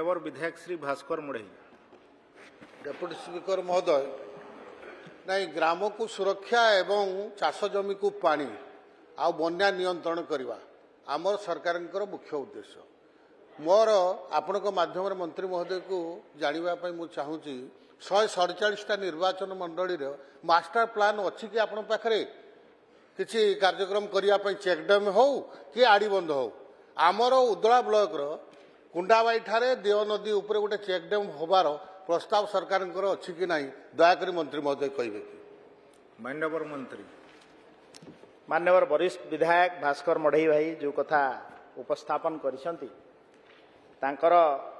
मान्यवर विधायक श्री भास्कर मढ़ई। Deputy speaker महोदय, नहीं ग्राम को सुरक्षा एवं चाष जमी को पानी आ बन्या नियंत्रण करवा आमर सरकार मुख्य उद्देश्य। मोर आपण माध्यम मंत्री महोदय को जानवाई मुझे चाहूँगी 147टा निर्वाचन मंडली मास्टर प्लान अच्छी कि आपण पाखरे किसी कार्यक्रम करने चेकडेम हो कि आड़बंध हो। आमर उदला ब्लॉक कुंडाबाई ठारे देव नदी उपरे गोटे चेकडेम होबार प्रस्ताव सरकार अच्छी कि नहीं दयाकोरी मंत्री महोदय कहे कि। मान्यवर मंत्री। मान्यवर वरिष्ठ विधायक भास्कर मढ़ई भाई जो कथा उपस्थापन करिसंती तांकर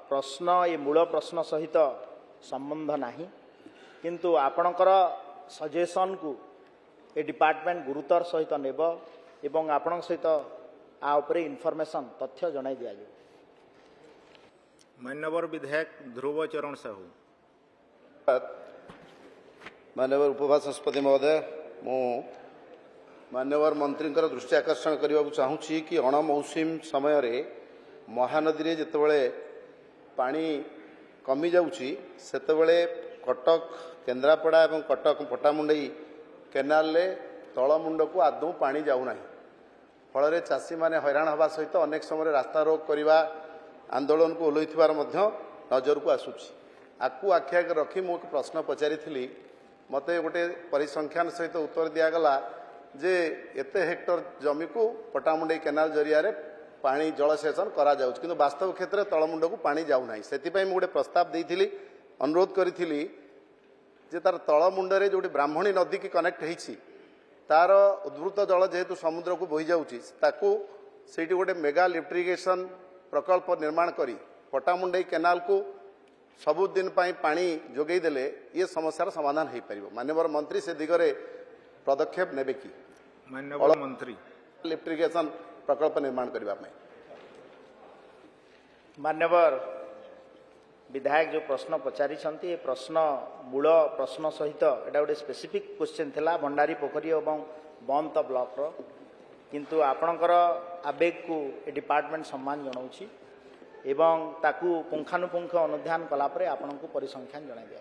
प्रश्न ये मूल प्रश्न सहित संबंध नहीं, किंतु आपणकर सजेशन को ए डिपार्टमेंट गुरुतर सहित नेब एवं आपण सहित आ उपरे इनफॉरमेशन तथ्य जणाई दिया जाय। मान्यवर विधायक ध्रुव चरण साहू। मान्यवर उपवाचस्पति महोदय, मु मान्यवर मंत्री दृष्टि आकर्षण करने को चाहूँगी कि अणमौसुमी समय रे महानदी रे जितेबाला पानी कमी जाऊँगी सेतेबाला कटक केन्द्रापड़ा और कटक पटामुंडई केनाल रे तलमुंड को आदौ पानी जाऊना, फल चाषी मैंने हैरान हवा सहित अनेक समय रास्ता रोक करने आंदोलन को ओल्लैथिबार नजर को आसूची। आकु आखि आगे रखी मु प्रश्न पचारि मते गोटे परिसंख्यान सहित उत्तर दिगला जे एते हेक्टर जमी को पटामुंडई केनाल जरिया रे पानी जलसेचन करा जाउछ, किंतु वास्तव क्षेत्र में तलमुंड को पानी जाऊ नाही। सेतिपई मु गोटे प्रस्ताव देइथिली, अनुरोध करिथिली जे तार तलमुंड रे जोटी ब्राह्मणी नदी की कनेक्ट होईछि तार उद्भूत जल जेहेतु समुद्र को बोही जाउछि ताकू सेठी गोटे मेगा लिफ्ट इरिगेशन प्रकल्प निर्माण करी पटामुंडई केनाल को सबुदिन पानी जोगई देले ये समस्यार समाधान हो पार। मान्यवर मंत्री से दिगरे पदक्षेप नेबे कि? मान्यवर मंत्री। लिफ्ट इरिगेशन प्रकल्प निर्माण करने में। मान्यवर विधायक जो प्रश्न पचारि प्रश्न मूल प्रश्न सहित एटा गोटे स्पेसिफिक क्वेश्चन थिला भंडारी पोखरी और बंत ब्लॉक रो, किंतु आपणकर आवेग को ए डिपार्टमेंट सम्मान जनाऊँगी एवं ताकू पुंखानुपुंख अनुध्यान कलापर आपन को परिसंख्यान जणाई दिया।